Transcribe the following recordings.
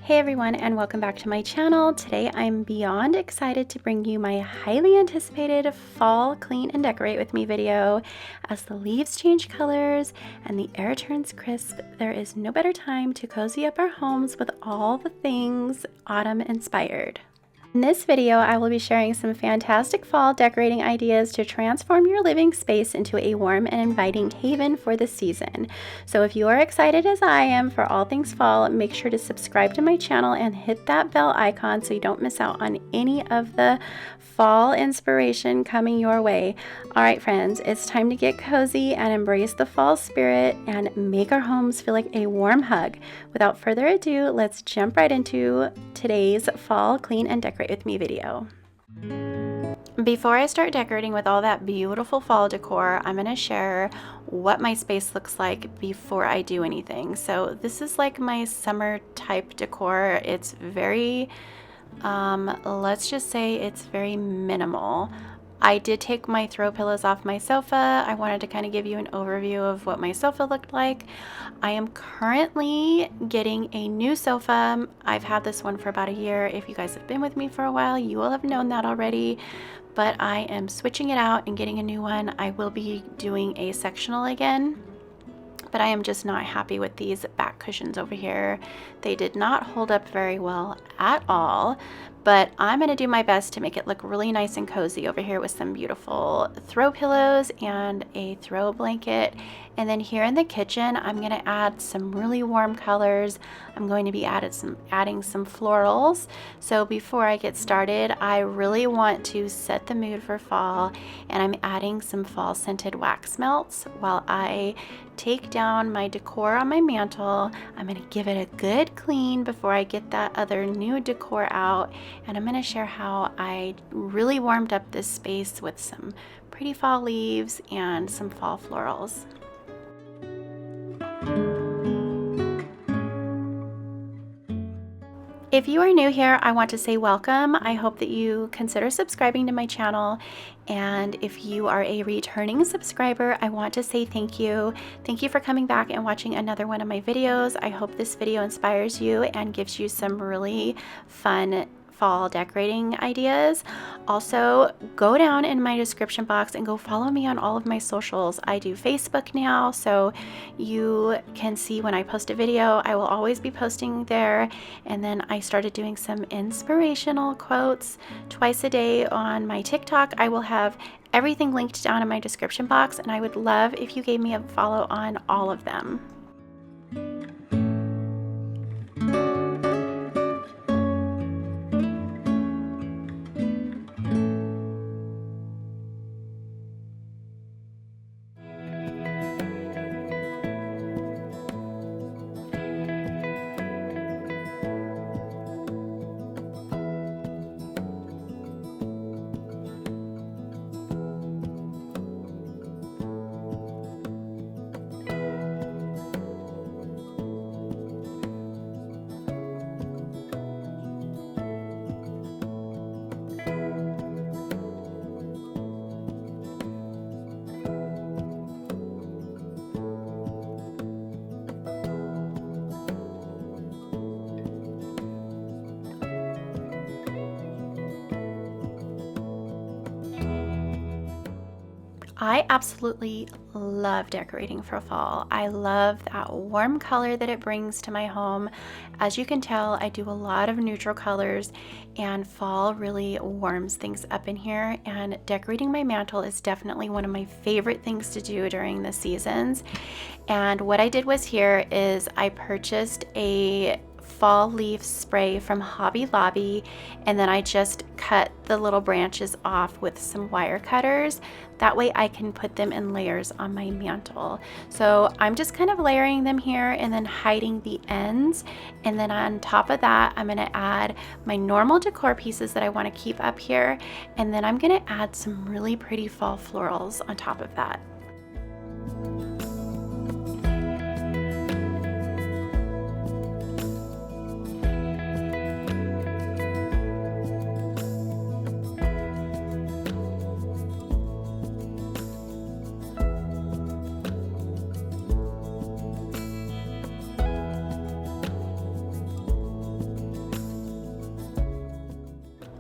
Hey everyone, and welcome back to my channel. Today I'm beyond excited to bring you my highly anticipated fall clean and decorate with me video. As the leaves change colors and the air turns crisp, there is no better time to cozy up our homes with all the things autumn inspired. In this video, I will be sharing some fantastic fall decorating ideas to transform your living space into a warm and inviting haven for the season. So if you are excited as I am for all things fall, make sure to subscribe to my channel and hit that bell icon so you don't miss out on any of the fall inspiration coming your way. All right, friends, it's time to get cozy and embrace the fall spirit and make our homes feel like a warm hug. Without further ado, let's jump right into today's fall clean and decorate with me video. Before I start decorating with all that beautiful fall decor, I'm going to share what my space looks like before I do anything. So this is like my summer type decor. It's very let's just say it's very minimal. I did take my throw pillows off my sofa. I wanted to kind of give you an overview of what my sofa looked like. I am currently getting a new sofa. I've had this one for about a year. If you guys have been with me for a while, you will have known that already. But I am switching it out and getting a new one. I will be doing a sectional again. But I am just not happy with these back cushions over here. They did not hold up very well at all, but I'm going to do my best to make it look really nice and cozy over here with some beautiful throw pillows and a throw blanket. And then here in the kitchen, I'm going to add some really warm colors. I'm going to be adding some florals. So before I get started, I really want to set the mood for fall, and I'm adding some fall scented wax melts while I take down my decor on my mantle. I'm going to give it a good clean before I get that other new decor out, and I'm going to share how I really warmed up this space with some pretty fall leaves and some fall florals. If you are new here, I want to say welcome. I hope that you consider subscribing to my channel. And if you are a returning subscriber, I want to say thank you. Thank you for coming back and watching another one of my videos. I hope this video inspires you and gives you some really fun fall decorating ideas. Also, go down in my description box and go follow me on all of my socials. I do Facebook now, so you can see when I post a video. I will always be posting there. And then I started doing some inspirational quotes twice a day on my TikTok. I will have everything linked down in my description box, and I would love if you gave me a follow on all of them. I absolutely love decorating for fall. I love that warm color that it brings to my home. As you can tell, I do a lot of neutral colors, and fall really warms things up in here, and decorating my mantle is definitely one of my favorite things to do during the seasons. And what I did was here is I purchased a fall leaf spray from Hobby Lobby, and then I just cut the little branches off with some wire cutters. That way I can put them in layers on my mantle. So I'm just kind of layering them here and then hiding the ends, and then on top of that I'm going to add my normal decor pieces that I want to keep up here, and then I'm going to add some really pretty fall florals on top of that.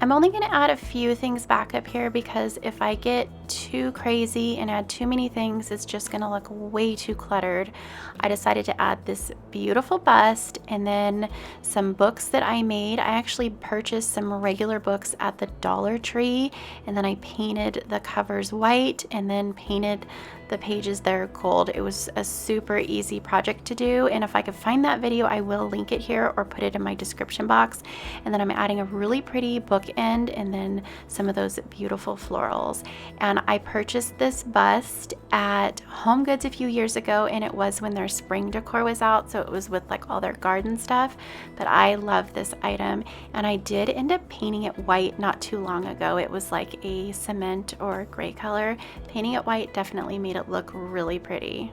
I'm only going to add a few things back up here because if I get too crazy and add too many things, it's just going to look way too cluttered. I decided to add this beautiful bust and then some books that I made. I actually purchased some regular books at the Dollar Tree, and then I painted the covers white and then painted the pages there gold. It was a super easy project to do, and if I could find that video, I will link it here or put it in my description box. And then I'm adding a really pretty bookend and then some of those beautiful florals. And I purchased this bust at Home Goods a few years ago, and it was when their spring decor was out, so it was with like all their garden stuff. But I love this item, and I did end up painting it white not too long ago. It was like a cement or gray color. Painting it white definitely made it look really pretty.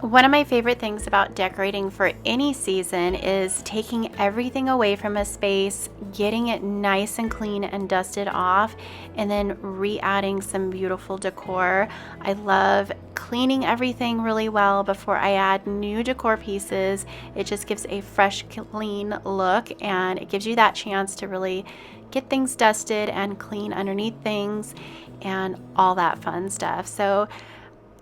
One of my favorite things about decorating for any season is taking everything away from a space, getting it nice and clean and dusted off, and then re-adding some beautiful decor. I love cleaning everything really well before I add new decor pieces. It just gives a fresh, clean look, and it gives you that chance to really get things dusted and clean underneath things and all that fun stuff. So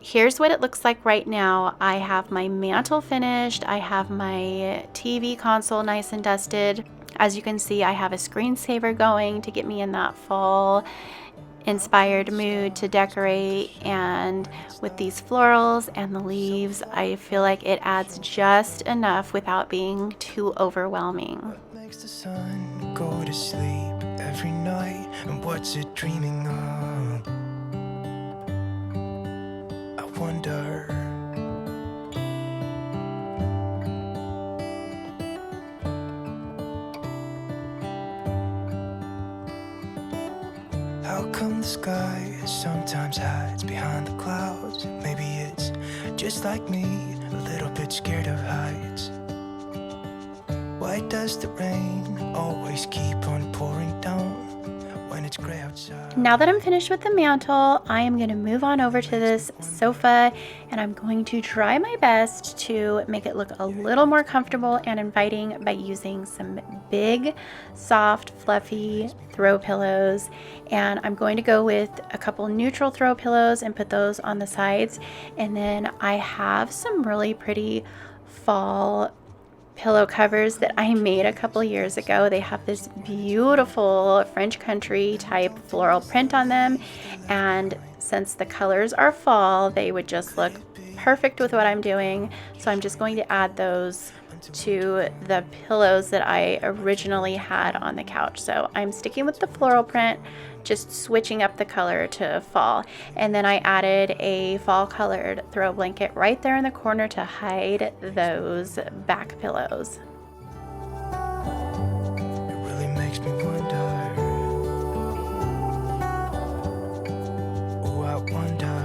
here's what it looks like right now. I have my mantle finished. I have my TV console nice and dusted. As you can see, I have a screensaver going to get me in that fall inspired mood to decorate, and with these florals and the leaves, I feel like it adds just enough without being too overwhelming. What makes the sun go to sleep every night, and what's it dreaming of? Wonder. How come the sky sometimes hides behind the clouds? Maybe it's just like me, a little bit scared of heights. Why does the rain always keep on pouring down when it's gray outside? Now that I'm finished with the mantle, I am going to move on over to this sofa, and I'm going to try my best to make it look a little more comfortable and inviting by using some big, soft, fluffy throw pillows. And I'm going to go with a couple neutral throw pillows and put those on the sides. And then I have some really pretty fall pillow covers that I made a couple years ago. They have this beautiful French country type floral print on them, and since the colors are fall, they would just look perfect with what I'm doing. So I'm just going to add those to the pillows that I originally had on the couch. So I'm sticking with the floral print, just switching up the color to fall. And then I added a fall colored throw blanket right there in the corner to hide those back pillows. It really makes me wonder. Oh, I wonder.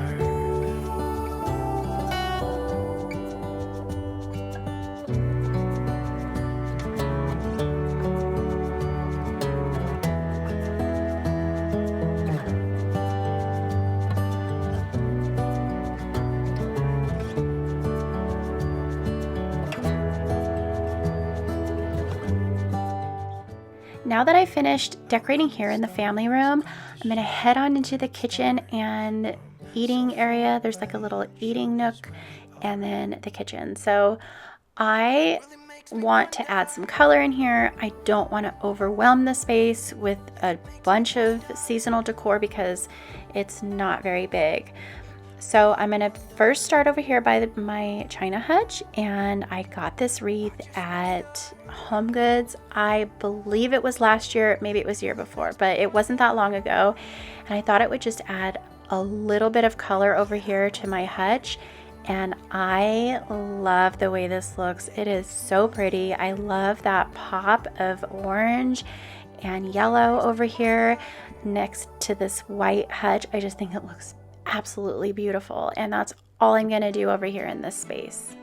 Now that I finished decorating here in the family room, I'm gonna head on into the kitchen and eating area. There's like a little eating nook and then the kitchen. So I want to add some color in here. I don't want to overwhelm the space with a bunch of seasonal decor because it's not very big. So I'm gonna first start over here by my China Hutch, and I got this wreath at Home Goods. I believe it was last year, maybe it was the year before, but it wasn't that long ago. And I thought it would just add a little bit of color over here to my hutch. And I love the way this looks. It is so pretty. I love that pop of orange and yellow over here next to this white hutch. I just think it looks absolutely beautiful, and that's all I'm gonna do over here in this space.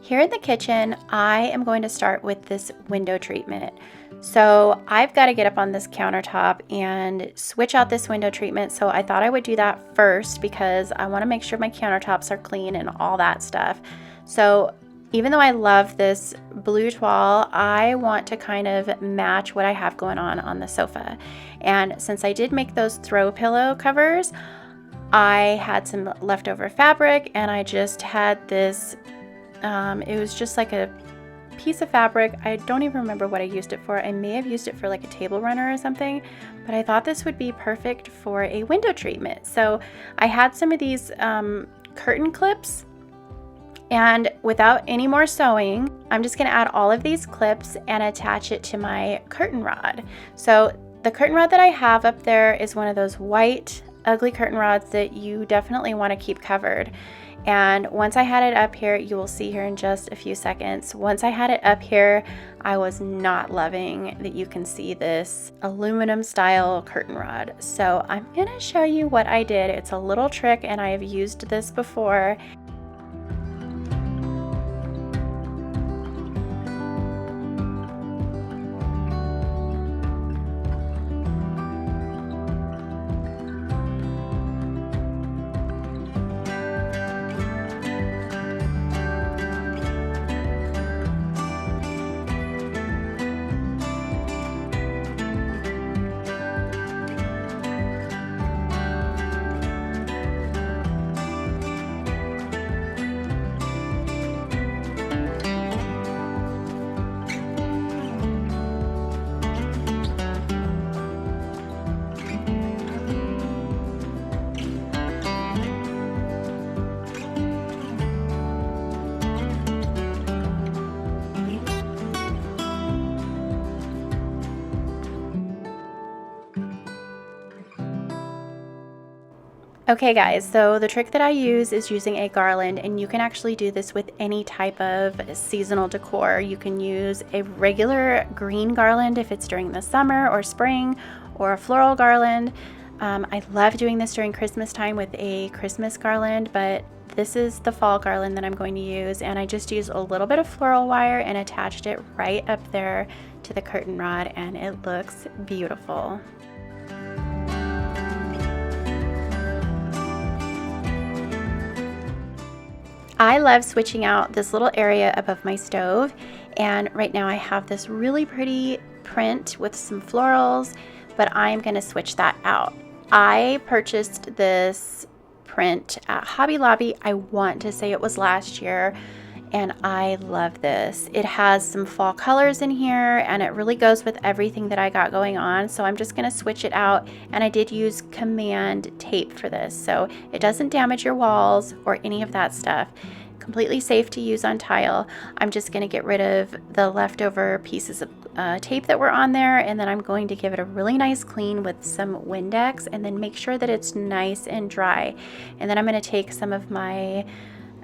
Here in the kitchen, I am going to start with this window treatment. So I've got to get up on this countertop and switch out this window treatment. So I thought I would do that first because I want to make sure my countertops are clean and all that stuff. So even though I love this blue toile, I want to kind of match what I have going on the sofa. And since I did make those throw pillow covers, I had some leftover fabric and I just had this, it was just like a piece of fabric. I don't even remember what I used it for. I may have used it for like a table runner or something, but I thought this would be perfect for a window treatment. So I had some of these curtain clips, and without any more sewing, I'm just going to add all of these clips and attach it to my curtain rod. So the curtain rod that I have up there is one of those white ugly curtain rods that you definitely want to keep covered. And once I had it up here, you will see here in just a few seconds, once I had it up here, I was not loving that you can see this aluminum style curtain rod. So I'm going to show you what I did. It's a little trick and I have used this before. Okay guys, so the trick that I use is using a garland, and you can actually do this with any type of seasonal decor. You can use a regular green garland if it's during the summer or spring, or a floral garland. I love doing this during Christmas time with a Christmas garland, but this is the fall garland that I'm going to use, and I just used a little bit of floral wire and attached it right up there to the curtain rod, and it looks beautiful. I love switching out this little area above my stove, and right now I have this really pretty print with some florals, but I'm going to switch that out. I purchased this print at Hobby Lobby. I want to say it was last year, and I love this. It has some fall colors in here, and it really goes with everything that I got going on. So I'm just going to switch it out, and I did use command tape for this, so it doesn't damage your walls or any of that stuff. Completely safe to use on tile. I'm just going to get rid of the leftover pieces of tape that were on there, and then I'm going to give it a really nice clean with some Windex, and then make sure that it's nice and dry. And then I'm going to take some of my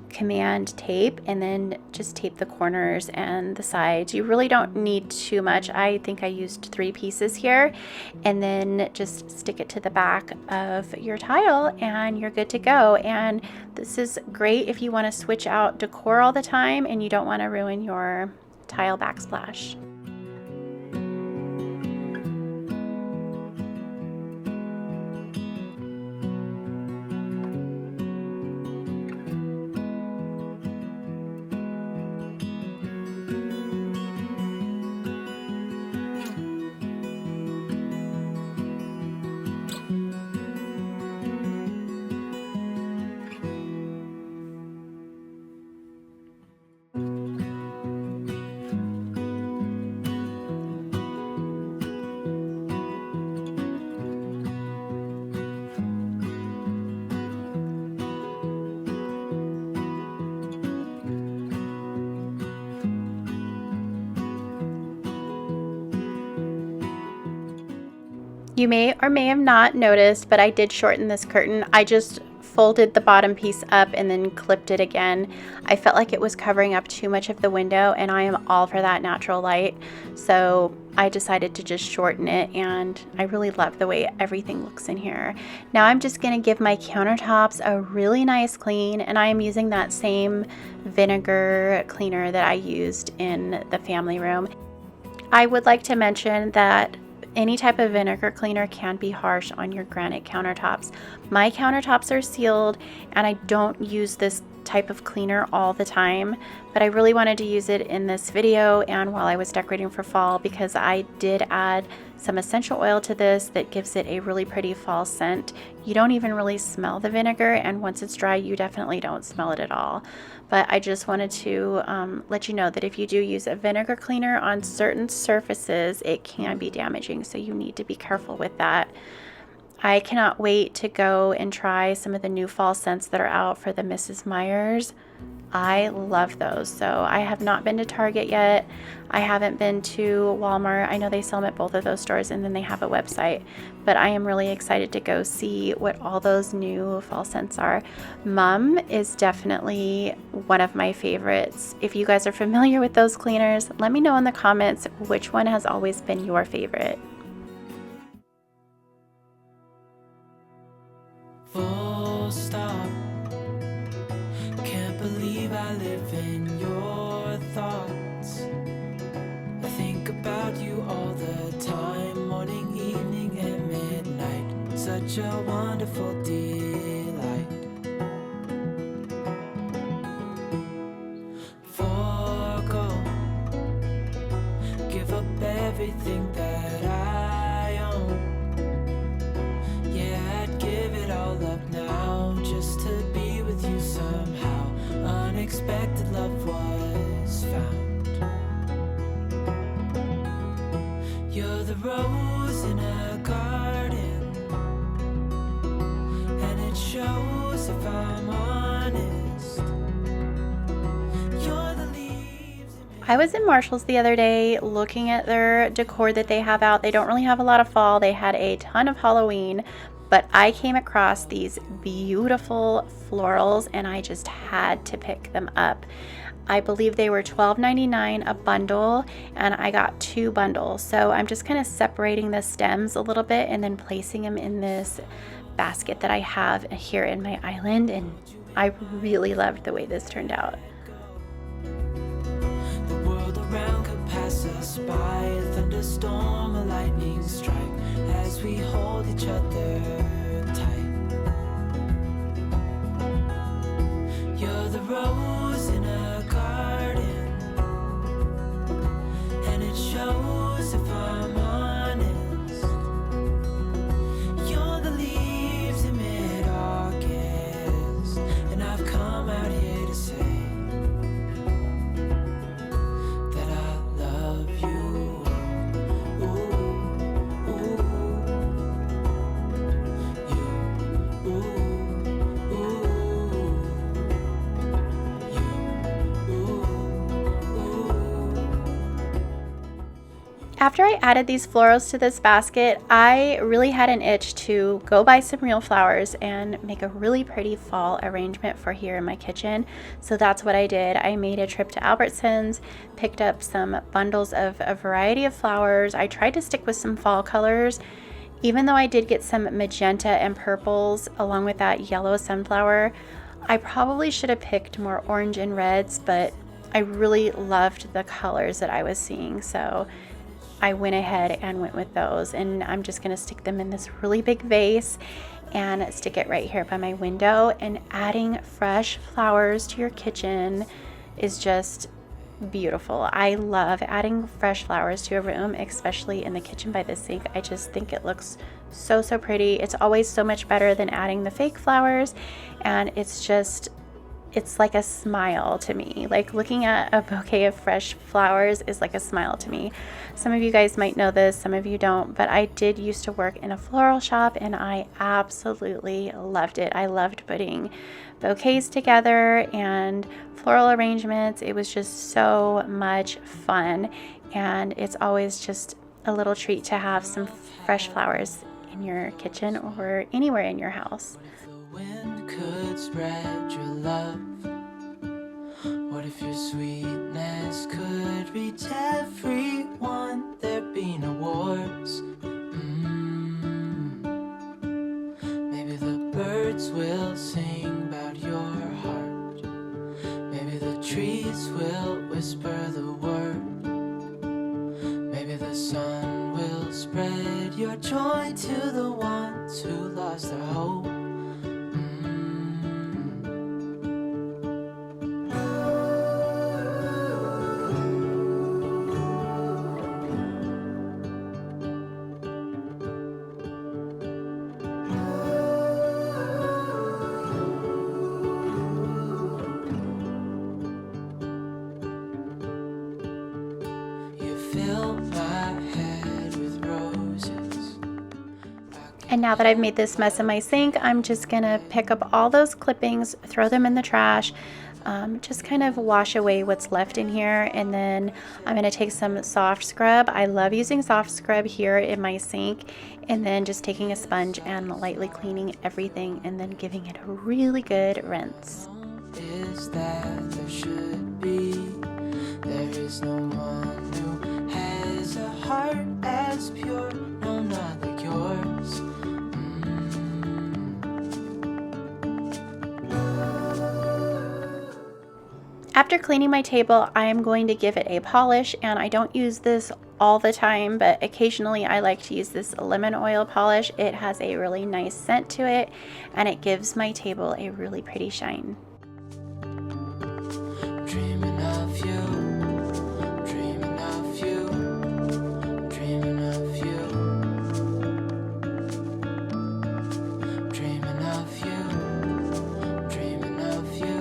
command tape and then just tape the corners and the sides. You really don't need too much. I think I used 3 pieces here, and then just stick it to the back of your tile and you're good to go. And this is great if you want to switch out decor all the time and you don't want to ruin your tile backsplash. You may or may have not noticed, but I did shorten this curtain. I just folded the bottom piece up and then clipped it again. I felt like it was covering up too much of the window, and I am all for that natural light. So I decided to just shorten it, and I really love the way everything looks in here. Now I'm just going to give my countertops a really nice clean, and I am using that same vinegar cleaner that I used in the family room. I would like to mention that any type of vinegar cleaner can be harsh on your granite countertops. My countertops are sealed, and I don't use this type of cleaner all the time, but I really wanted to use it in this video and while I was decorating for fall, because I did add some essential oil to this that gives it a really pretty fall scent. You don't even really smell the vinegar, and once it's dry you definitely don't smell it at all. But I just wanted to let you know that if you do use a vinegar cleaner on certain surfaces, it can be damaging, so you need to be careful with that. I cannot wait to go and try some of the new fall scents that are out for the Mrs. Meyers. I love those. So I have not been to Target yet. I haven't been to Walmart. I know they sell them at both of those stores, and then they have a website. But I am really excited to go see what all those new fall scents are. Mum is definitely one of my favorites. If you guys are familiar with those cleaners, let me know in the comments which one has always been your favorite. Full stop. Can't believe I live in your thoughts. I think about you all the time, morning, evening, and midnight. Such a wonderful delight. Forgo, give up everything that I own. Yeah, I'd give it all up now just to be with you somehow. Unexpected love was found. You're the rose in a garden, and it shows if I'm honest. You're the leaves. I was in Marshall's the other day looking at their decor that they have out. They don't really have a lot of fall. They had a ton of Halloween, but I came across these beautiful florals and I just had to pick them up. I believe they were $12.99 a bundle, and I got 2 bundles. So I'm just kind of separating the stems a little bit and then placing them in this basket that I have here in my island, and I really loved the way this turned out. The world around could pass us by, a thunderstorm, a lightning strike, as we hold each other tight. You're the rose in a garden, and it shows if I'm honest. You're the leaves in mid-August, and I've come out here to say that I love you. Ooh, ooh, you, ooh, ooh, you, ooh, ooh. After I added these florals to this basket, I really had an itch to go buy some real flowers and make a really pretty fall arrangement for here in my kitchen. So that's what I did. I made a trip to Albertsons, picked up some bundles of a variety of flowers. I tried to stick with some fall colors, even though I did get some magenta and purples along with that yellow sunflower. I probably should have picked more orange and reds, but I really loved the colors that I was seeing. So I went ahead and went with those, and I'm just going to stick them in this really big vase and stick it right here by my window. And adding fresh flowers to your kitchen is just beautiful. I love adding fresh flowers to a room, especially in the kitchen by the sink. I just think it looks so pretty. It's always so much better than adding the fake flowers, and it's like a smile to me. Like looking at a bouquet of fresh flowers is like a smile to me. Some of you guys might know this, some of you don't, but I did used to work in a floral shop and I absolutely loved it. I loved putting bouquets together and floral arrangements. It was just so much fun, and it's always just a little treat to have some fresh flowers in your kitchen or anywhere in your house. The wind could spread your love What if your sweetness could reach everyone? There'd be no wars. Maybe the birds will sing about your heart. Maybe the trees will whisper the word. Maybe the sun will spread your joy to the ones who lost their hope. Fill my head with roses. And now that I've made this mess in my sink, I'm just gonna pick up all those clippings, throw them in the trash, just kind of wash away what's left in here. And then I'm gonna take some soft scrub. I love using soft scrub here in my sink, and then just taking a sponge and lightly cleaning everything and then giving it a really good rinse. Is that there should be, there is no one who has a heart as pure, no, not like yours. After cleaning my table, I am going to give it a polish, and I don't use this all the time, but occasionally I like to use this lemon oil polish. It has a really nice scent to it, and it gives my table a really pretty shine. Dreaming of you, dreaming of you, dreaming of you, dreaming of you, dreaming of you,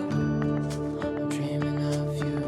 dreaming of you.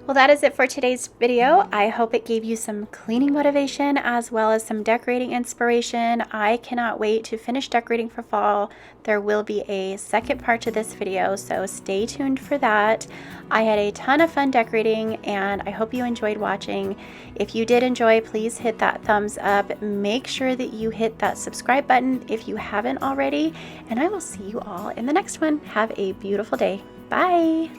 Well, that is it for today's video. I hope it gave you some cleaning motivation as well as some decorating inspiration. I cannot wait to finish decorating for fall. There will be a second part to this video, so stay tuned for that. I had a ton of fun decorating and I hope you enjoyed watching. If you did enjoy, please hit that thumbs up. Make sure that you hit that subscribe button if you haven't already, and I will see you all in the next one. Have a beautiful day. Bye.